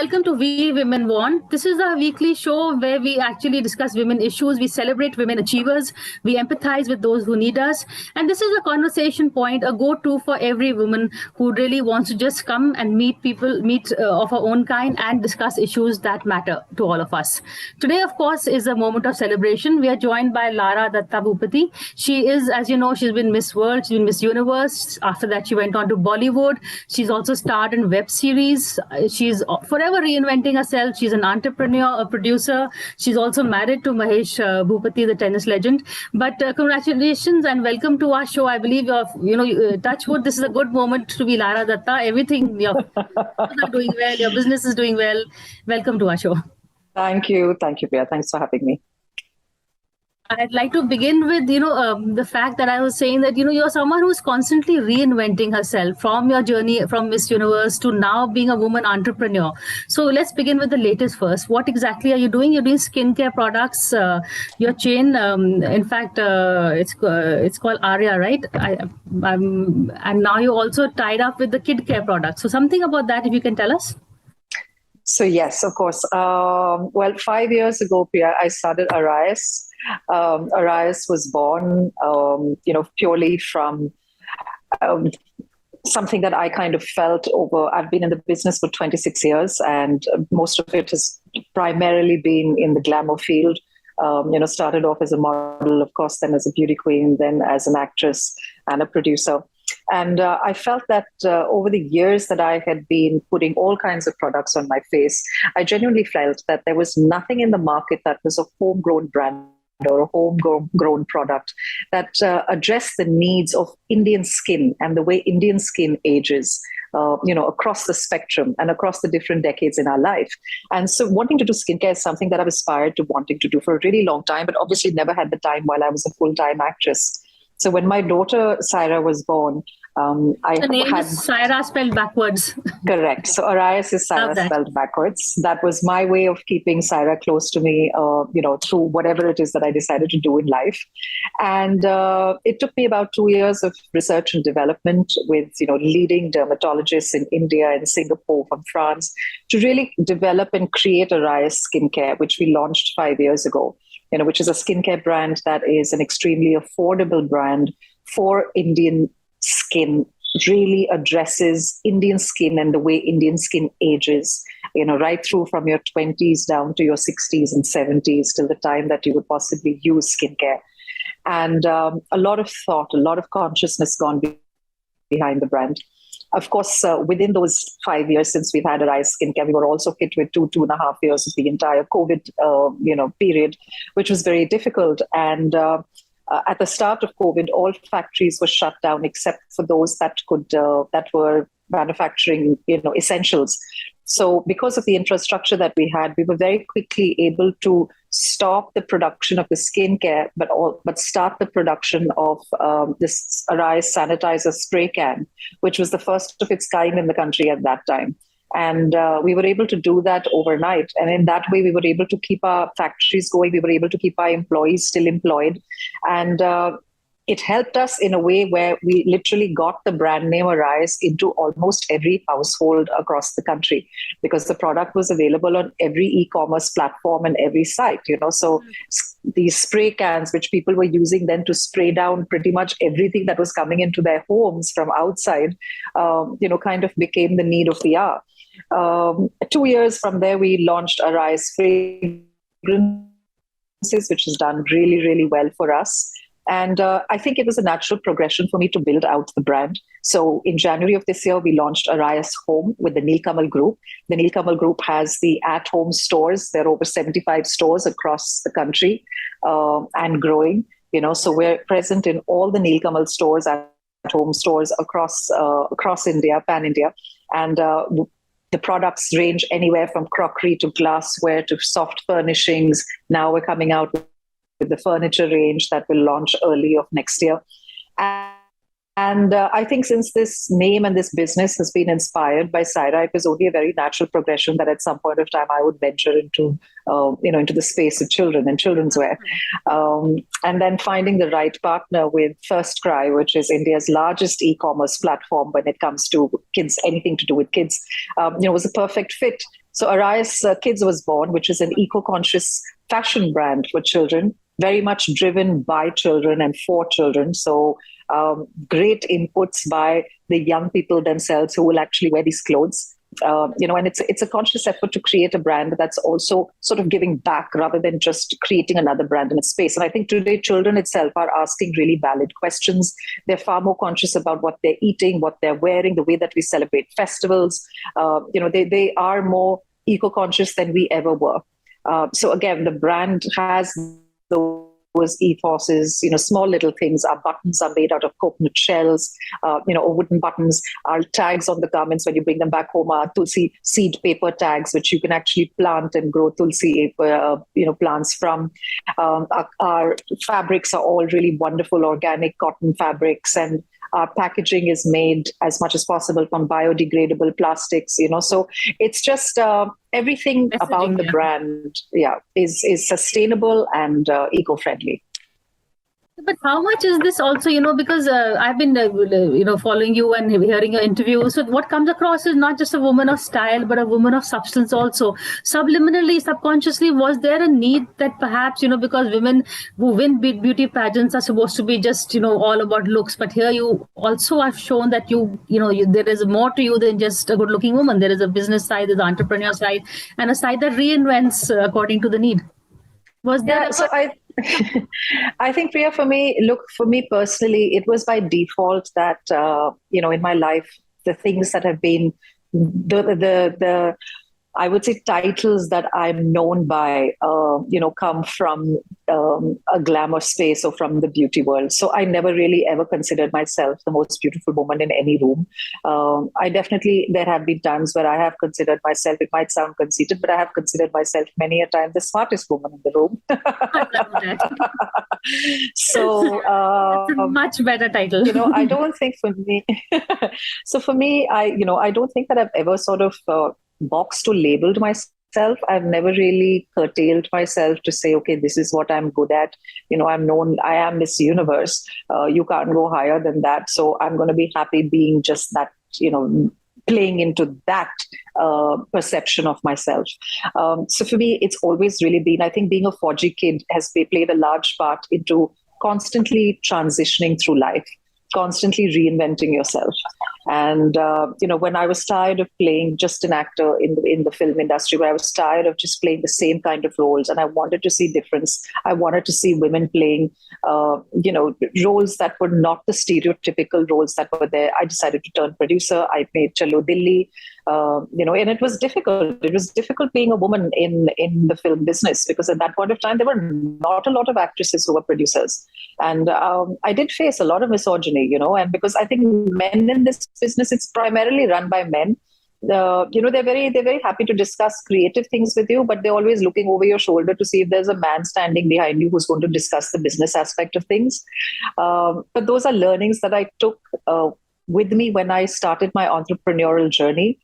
welcome to We Women Want. This is our weekly show where we actually discuss women issues. We celebrate women achievers. We empathize with those who need us. And this is a conversation point, a go-to for every woman who really wants to just come and meet people, of her own kind and discuss issues that matter to all of us. Today, of course, is a moment of celebration. We are joined by Lara Dutta. She is, as you know, she's been Miss World, she's been Miss Universe. After that, she went on to Bollywood. She's also starred in web series. She's forever reinventing herself. She's an entrepreneur, a producer. She's also married to Mahesh, the tennis legend. But congratulations and welcome to our show. I believe touch wood, this is a good moment to be Lara Dutta. Everything, your are doing well, your business is doing well. Welcome to our show. Thank you, Priya. Thanks for having me. I'd like to begin with, the fact that I was saying that, you're someone who's constantly reinventing herself from your journey from Miss Universe to now being a woman entrepreneur. So let's begin with the latest first. What exactly are you doing? You're doing skincare products, your chain. In fact, it's called Arias, right? And now you're also tied up with the kid care products. So something about that, if you can tell us. So yes, of course. 5 years ago, Priya, I started Arias. Arias was born, purely from something that I kind of felt over. I've been in the business for 26 years, and most of it has primarily been in the glamour field. Started off as a model, of course, then as a beauty queen, then as an actress and a producer. And I felt that over the years that I had been putting all kinds of products on my face, I genuinely felt that there was nothing in the market that was a homegrown brand or a homegrown product that addressed the needs of Indian skin and the way Indian skin ages, across the spectrum and across the different decades in our life. And so wanting to do skincare is something that I've aspired to wanting to do for a really long time, but obviously never had the time while I was a full-time actress. So when my daughter, Saira, was born, the name is Saira spelled backwards. Correct. So Arias is Saira spelled backwards. That was my way of keeping Saira close to me, through whatever it is that I decided to do in life. And it took me about 2 years of research and development with, leading dermatologists in India and Singapore, from France, to really develop and create Arias Skincare, which we launched 5 years ago. Which is a skincare brand that is an extremely affordable brand for Indian skin, really addresses Indian skin and the way Indian skin ages, right through from your 20s down to your 60s and 70s till the time that you would possibly use skincare. And a lot of thought, a lot of consciousness gone behind the brand. Of course, within those 5 years since we've had Arias Skincare, we were also hit with 2.5 years of the entire COVID, period, which was very difficult. And at the start of COVID, all factories were shut down except for those that were manufacturing, essentials. So because of the infrastructure that we had, we were very quickly able to stop the production of the skincare, but start the production of this Arias sanitizer spray can, which was the first of its kind in the country at that time. And we were able to do that overnight. And in that way, we were able to keep our factories going. We were able to keep our employees still employed. And it helped us in a way where we literally got the brand name Arias into almost every household across the country, because the product was available on every e-commerce platform and every site, So these spray cans, which people were using then to spray down pretty much everything that was coming into their homes from outside, kind of became the need of the hour. 2 years from there, we launched Arias Fragrances, which has done really, really well for us. And I think it was a natural progression for me to build out the brand. So in January of this year, we launched Arias Home with the Nilkamal Group. The Nilkamal Group has the at-home stores. There are over 75 stores across the country and growing. So we're present in all the Nilkamal stores, at-home stores across India, pan-India. And the products range anywhere from crockery to glassware to soft furnishings. Now we're coming out with the furniture range that will launch early of next year. And I think since this name and this business has been inspired by Saira, it was only a very natural progression that at some point of time I would venture into, into the space of children and children's wear. And then finding the right partner with First Cry, which is India's largest e-commerce platform when it comes to kids, anything to do with kids, was a perfect fit So Arias Kids was born, which is an eco-conscious fashion brand for children, very much driven by children and for children. So great inputs by the young people themselves who will actually wear these clothes. And it's a conscious effort to create a brand that's also sort of giving back rather than just creating another brand in a space. And I think today children itself are asking really valid questions. They're far more conscious about what they're eating, what they're wearing, the way that we celebrate festivals. They are more eco-conscious than we ever were. So again, the brand has those ethoses, small little things. Our buttons are made out of coconut shells, or wooden buttons. Our tags on the garments when you bring them back home are tulsi seed paper tags, which you can actually plant and grow tulsi, plants from. Our fabrics are all really wonderful organic cotton fabrics, and our packaging is made as much as possible from biodegradable plastics, so it's just everything about the brand, is sustainable and eco-friendly. But how much is this also, because I've been, following you and hearing your interviews. So what comes across is not just a woman of style, but a woman of substance also. Subliminally, subconsciously, was there a need that perhaps, because women who win beauty pageants are supposed to be just, all about looks. But here you also have shown that there is more to you than just a good looking woman. There is a business side, there's the entrepreneur side, and a side that reinvents according to the need. Was there I think, Priya, for me personally, it was by default that, in my life, the things that have been the I would say titles that I'm known by, come from a glamour space or from the beauty world. So I never really ever considered myself the most beautiful woman in any room. There have been times where I have considered myself, it might sound conceited, but I have considered myself many a time the smartest woman in the room. So that's a much better title. I don't think for me. So for me, I don't think that I've ever sort of boxed or labeled myself. I've never really curtailed myself to say, okay, this is what I'm good at. I'm known, I am Miss Universe. You can't go higher than that. So I'm going to be happy being just that, playing into that perception of myself. So for me, it's always really been, I think being a Fauji kid has played a large part into constantly transitioning through life, constantly reinventing yourself. And, when I was tired of playing just an actor in the film industry, where I was tired of just playing the same kind of roles, and I wanted to see difference. I wanted to see women playing, roles that were not the stereotypical roles that were there. I decided to turn producer. I made Chalo Dilli, and it was difficult. It was difficult being a woman in the film business, because at that point of time, there were not a lot of actresses who were producers. And I did face a lot of misogyny, and because I think men in this business, it's primarily run by men. They're very happy to discuss creative things with you, but they're always looking over your shoulder to see if there's a man standing behind you who's going to discuss the business aspect of things. But those are learnings that I took with me when I started my entrepreneurial journey.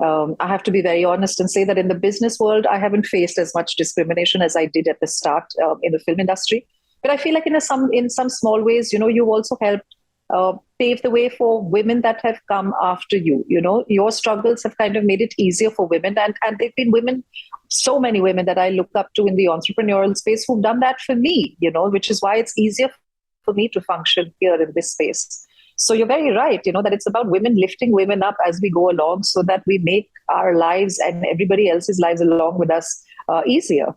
I have to be very honest and say that in the business world, I haven't faced as much discrimination as I did at the start in the film industry. But I feel like in some small ways, you've also helped pave the way for women that have come after you. Your struggles have kind of made it easier for women. And they've been women, so many women that I look up to in the entrepreneurial space who've done that for me, which is why it's easier for me to function here in this space. So you're very right, that it's about women lifting women up as we go along so that we make our lives and everybody else's lives along with us easier.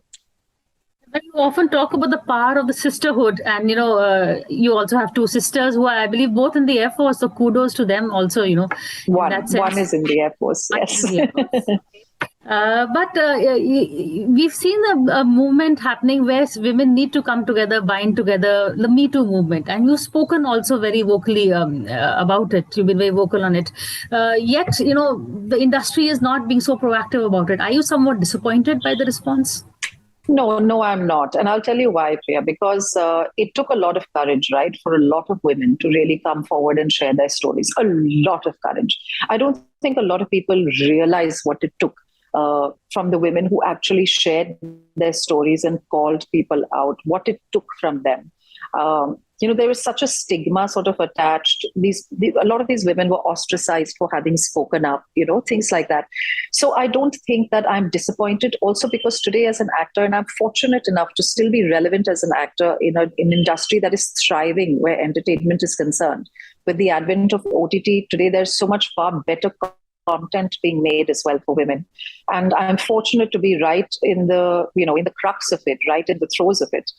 You often talk about the power of the sisterhood, and you also have two sisters who are, I believe, both in the Air Force. So kudos to them also. One is in the Air Force. Yes. But we've seen a movement happening where women need to come together, bind together, the Me Too movement. And you've spoken also very vocally about it. You've been very vocal on it. Yet, the industry is not being so proactive about it. Are you somewhat disappointed by the response? No, I'm not. And I'll tell you why, Priya, because it took a lot of courage, right, for a lot of women to really come forward and share their stories. A lot of courage. I don't think a lot of people realize what it took from the women who actually shared their stories and called people out, what it took from them. there was such a stigma sort of attached. A lot of these women were ostracized for having spoken up, things like that. So I don't think that I'm disappointed, also because today as an actor, and I'm fortunate enough to still be relevant as an actor in an industry that is thriving where entertainment is concerned. With the advent of OTT, today there's so much far better content being made as well for women. And I'm fortunate to be right in the, in the crux of it, right in the throes of it.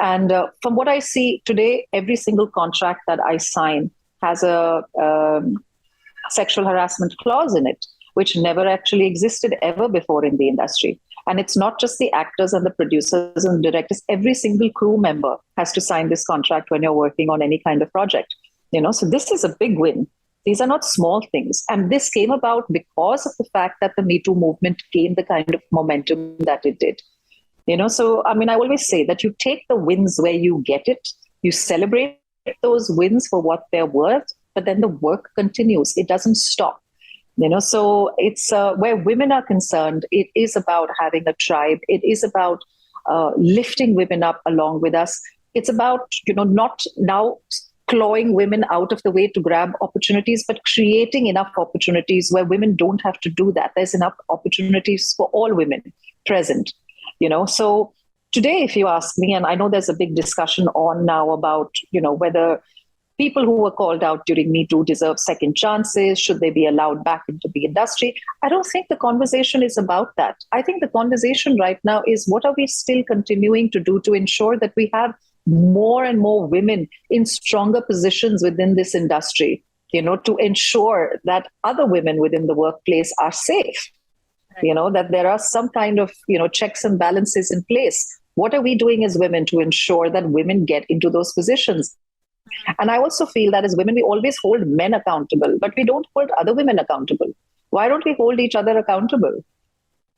And from what I see today, every single contract that I sign has a sexual harassment clause in it, which never actually existed ever before in the industry. And it's not just the actors and the producers and the directors. Every single crew member has to sign this contract when you're working on any kind of project. So this is a big win. These are not small things. And this came about because of the fact that the Me Too movement gained the kind of momentum that it did. So, I always say that you take the wins where you get it, you celebrate those wins for what they're worth, but then the work continues. It doesn't stop. So it's where women are concerned, it is about having a tribe. It is about lifting women up along with us. It's about, not now clawing women out of the way to grab opportunities, but creating enough opportunities where women don't have to do that. There's enough opportunities for all women present. So today, if you ask me, and I know there's a big discussion on now about, whether people who were called out during Me Too deserve second chances, should they be allowed back into the industry? I don't think the conversation is about that. I think the conversation right now is what are we still continuing to do to ensure that we have more and more women in stronger positions within this industry, to ensure that other women within the workplace are safe. That there are some kind of, checks and balances in place. What are we doing as women to ensure that women get into those positions? And I also feel that as women, we always hold men accountable, but we don't hold other women accountable. Why don't we hold each other accountable?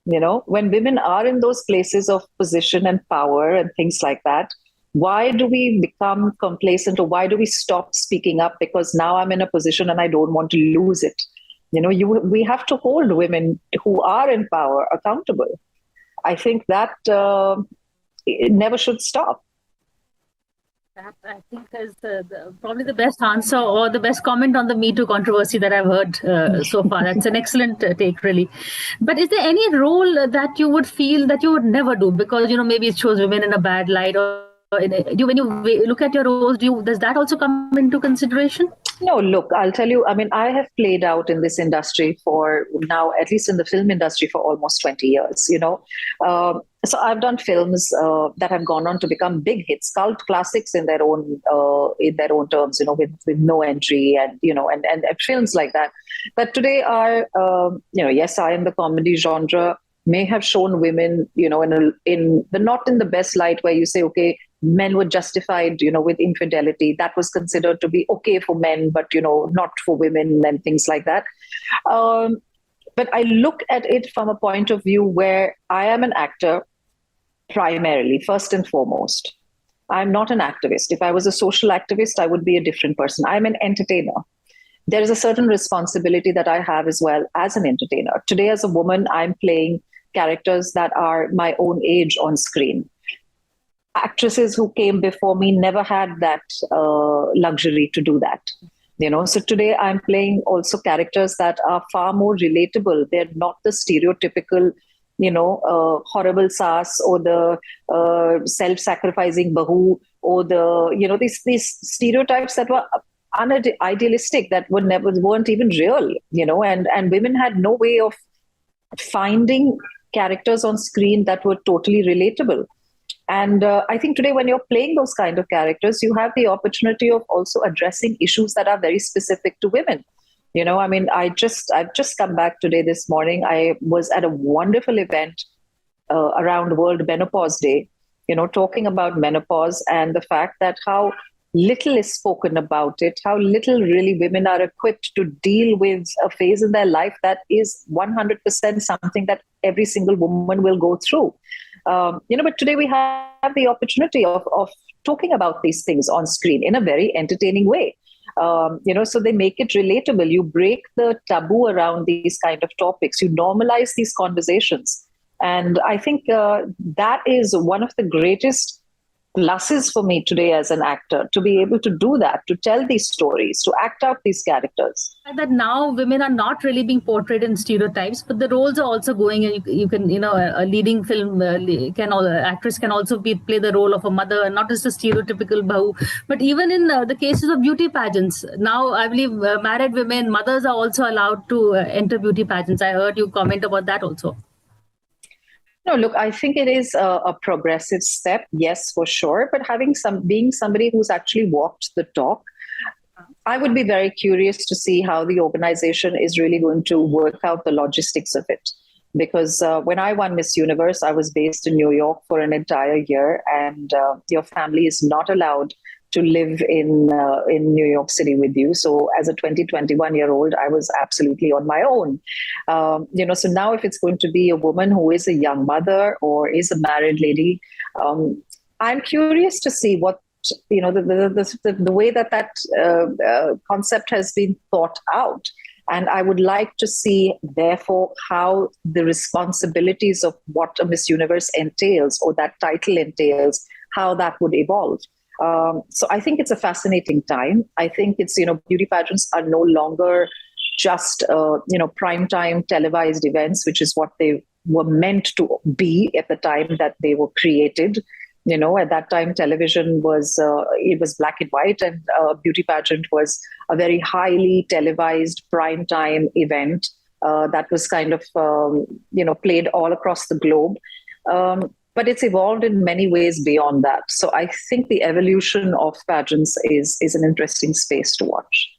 When women are in those places of position and power and things like that, why do we become complacent, or why do we stop speaking up because now I'm in a position and I don't want to lose it? We have to hold women who are in power accountable. I think that it never should stop. That, I think, is probably the best answer or the best comment on the Me Too controversy that I've heard so far. That's an excellent take, really. But is there any role that you would feel that you would never do because, maybe it shows women in a bad light, or when you look at your roles, does that also come into consideration? No, look, I'll tell you, I have played out in this industry for now, at least in the film industry, for almost 20 years, So I've done films that have gone on to become big hits, cult classics in their own terms, with no entry and films like that. That today are, yes, I in the comedy genre may have shown women, in the not in the best light, where you say, okay, men were justified, with infidelity. That was considered to be okay for men, but, not for women and things like that. But I look at it from a point of view where I am an actor primarily, first and foremost. I'm not an activist. If I was a social activist, I would be a different person. I'm an entertainer. There is a certain responsibility that I have as well as an entertainer. Today, as a woman, I'm playing characters that are my own age on screen. Actresses who came before me never had that luxury to do that. So today I'm playing also characters that are far more relatable. They're not the stereotypical, horrible sass or the self-sacrificing bahu or the, these stereotypes that were idealistic, that weren't even real, and women had no way of finding characters on screen that were totally relatable. And I think today, when you're playing those kind of characters, you have the opportunity of also addressing issues that are very specific to women. I've just come back today, this morning. I was at a wonderful event around World Menopause Day, talking about menopause and the fact that how little is spoken about it, how little really women are equipped to deal with a phase in their life that is 100% something that every single woman will go through. But today we have the opportunity of talking about these things on screen in a very entertaining way. So they make it relatable. You break the taboo around these kind of topics. You normalize these conversations. And I think that is one of the greatest pluses for me today as an actor to be able to do that, to tell these stories, to act out these characters. That now women are not really being portrayed in stereotypes, but the roles are also going, and you can, a leading film actress can also play the role of a mother, not just a stereotypical bahu. But even in the cases of beauty pageants, now I believe married women, mothers are also allowed to enter beauty pageants. I heard you comment about that also. No, look, I think it is a progressive step, yes, for sure. But being somebody who's actually walked the talk, I would be very curious to see how the organization is really going to work out the logistics of it. Because when I won Miss Universe, I was based in New York for an entire year, and your family is not allowed to live in New York City with you. So as a 21-year-old, I was absolutely on my own. So now if it's going to be a woman who is a young mother or is a married lady, I'm curious to see what, the way that concept has been thought out. And I would like to see, therefore, how the responsibilities of what a Miss Universe entails or that title entails, how that would evolve. So I think it's a fascinating time. I think it's, beauty pageants are no longer just, primetime televised events, which is what they were meant to be at the time that they were created. At that time, television was, it was black and white, and beauty pageant was a very highly televised primetime event that was kind of, played all across the globe. But it's evolved in many ways beyond that. So I think the evolution of pageants is an interesting space to watch.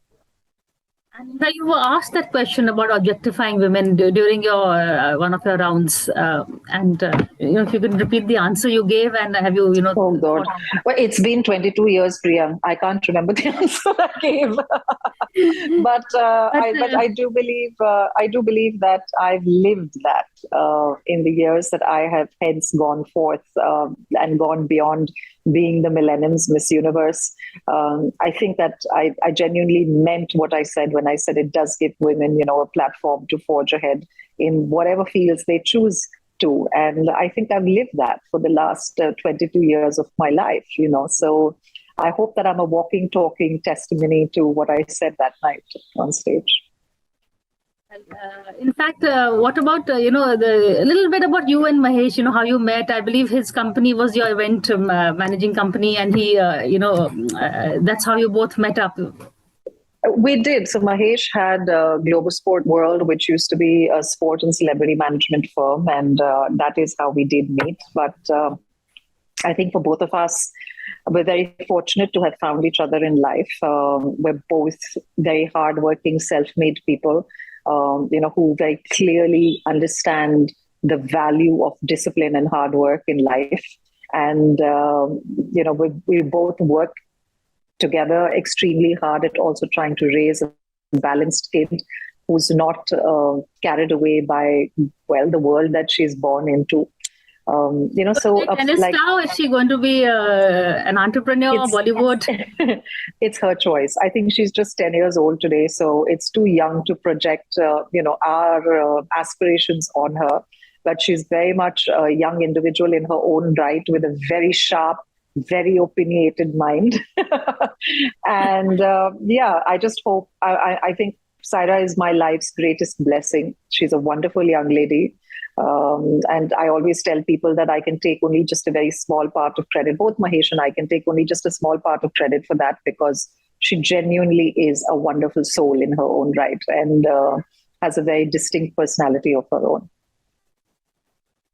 And you were asked that question about objectifying women during your one of your rounds, if you could repeat the answer you gave, and have you, Oh God! Well, it's been 22 years, Priya. I can't remember the answer I gave, but I do believe that I've lived that in the years that I have hence gone forth and gone beyond being the Millennium's Miss Universe. I think that I genuinely meant what I said when I said it does give women, a platform to forge ahead in whatever fields they choose to. And I think I've lived that for the last 22 years of my life, So I hope that I'm a walking, talking testimony to what I said that night on stage. In fact, what about, a little bit about you and Mahesh, how you met? I believe his company was your event managing company, and he, that's how you both met up. We did. So Mahesh had Global Sport World, which used to be a sport and celebrity management firm, and that is how we did meet. But I think for both of us, we're very fortunate to have found each other in life. We're both very hardworking, self-made people. Who very clearly understand the value of discipline and hard work in life. And, we both work together extremely hard at also trying to raise a balanced kid who's not carried away by, the world that she's born into. Now is she going to be an entrepreneur, Bollywood? It's her choice. I think she's just 10 years old today, so it's too young to project, our aspirations on her. But she's very much a young individual in her own right, with a very sharp, very opinionated mind. And I just hope. I think Saira is my life's greatest blessing. She's a wonderful young lady. And I always tell people that I can take only just a very small part of credit. Both Mahesh and I can take only just a small part of credit for that, because she genuinely is a wonderful soul in her own right, and has a very distinct personality of her own.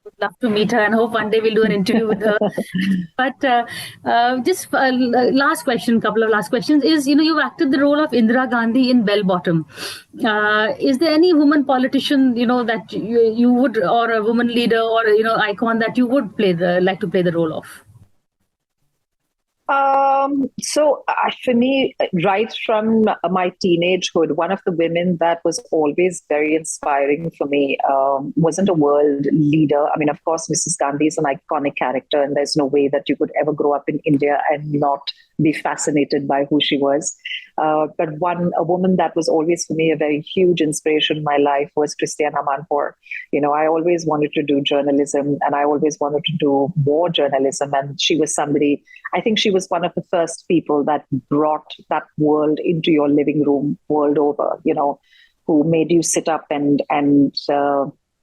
Would love to meet her, and hope one day we'll do an interview with her. But just last question, couple of last questions is, you've acted the role of Indira Gandhi in Bell Bottom. Is there any woman politician, that you would, or a woman leader, or icon that you would like to play the role of? For me, right from my teenagehood, one of the women that was always very inspiring for me wasn't a world leader. I mean, of course, Mrs. Gandhi is an iconic character, and there's no way that you could ever grow up in India and not be fascinated by who she was. But a woman that was always for me a very huge inspiration in my life was Christiane Amanpour. I always wanted to do journalism, and I always wanted to do war journalism. And she was somebody, I think she was one of the first people that brought that world into your living room world over, who made you sit up and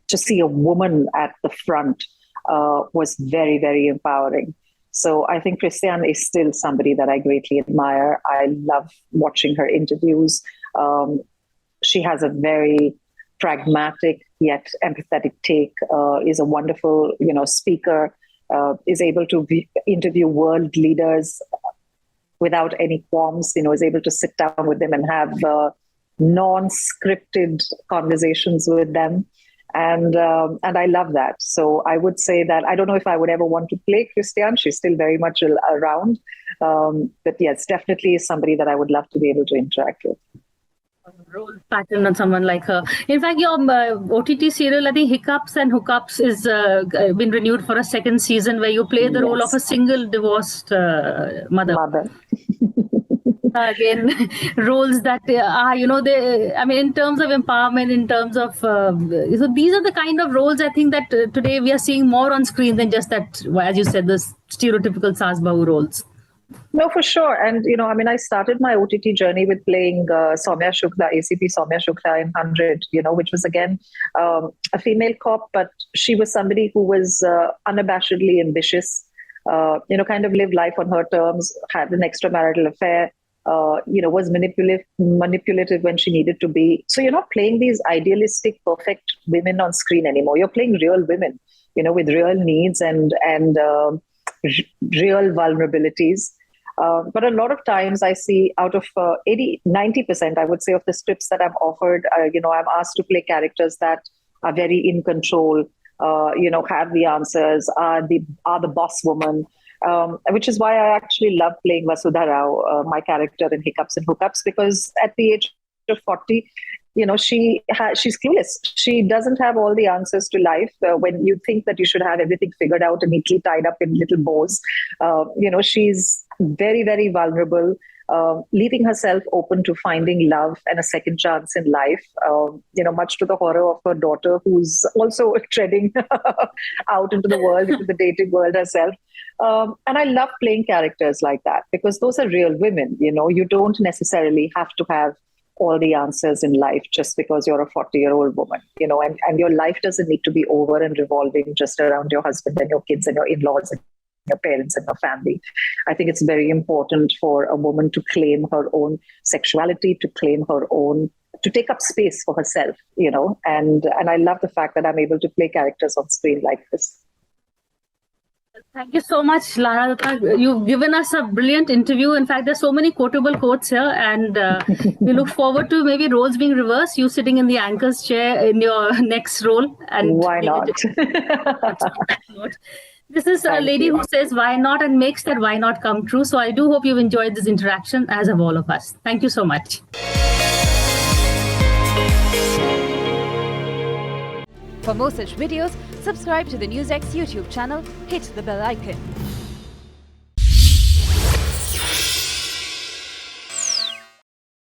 to see a woman at the front was very, very empowering. So I think Christiane is still somebody that I greatly admire. I love watching her interviews. She has a very pragmatic yet empathetic take, is a wonderful, speaker, is able to interview world leaders without any qualms, is able to sit down with them and have non-scripted conversations with them. And I love that. So I would say that I don't know if I would ever want to play Christiane. She's still very much around. But yes, definitely is somebody that I would love to be able to interact with. Role pattern on someone like her. In fact, your OTT serial, I think Hiccups and Hookups, is been renewed for a second season, where you play the role of a single divorced mother. Again, roles that are, in terms of empowerment, in terms of, so these are the kind of roles I think that today we are seeing more on screen than just that, as you said, the stereotypical Saas Bahu roles. No, for sure. And, I started my OTT journey with playing Soumya Shukla, ACP Soumya Shukla in 100, which was again a female cop, but she was somebody who was unabashedly ambitious, kind of lived life on her terms, had an extramarital affair, was manipulative when she needed to be. So you're not playing these idealistic, perfect women on screen anymore. You're playing real women, with real needs and real vulnerabilities. But a lot of times I see out of 90%, I would say, of the scripts that I'm offered, I'm asked to play characters that are very in control, have the answers, are the boss woman. Which is why I actually love playing Vasudha Rao, my character in Hiccups and Hookups, because at the age of 40, she's clueless. She doesn't have all the answers to life. When you think that you should have everything figured out and neatly tied up in little bows, she's very, very vulnerable, leaving herself open to finding love and a second chance in life, much to the horror of her daughter, who's also treading out into the world, into the dating world herself. And I love playing characters like that, because those are real women. You don't necessarily have to have all the answers in life just because you're a 40-year-old woman, and your life doesn't need to be over and revolving just around your husband and your kids and your in-laws and your parents and your family. I think it's very important for a woman to claim her own sexuality, to take up space for herself, and I love the fact that I'm able to play characters on screen like this. Thank you so much, Lara Dutta. You've given us a brilliant interview. In fact, there's so many quotable quotes here, and we look forward to maybe roles being reversed, you sitting in the anchor's chair in your next role. And why not? This is a lady who says why not and makes that why not come true. So I do hope you've enjoyed this interaction, as have all of us. Thank you so much. For more such videos, subscribe to the NewsX YouTube channel, hit the bell icon.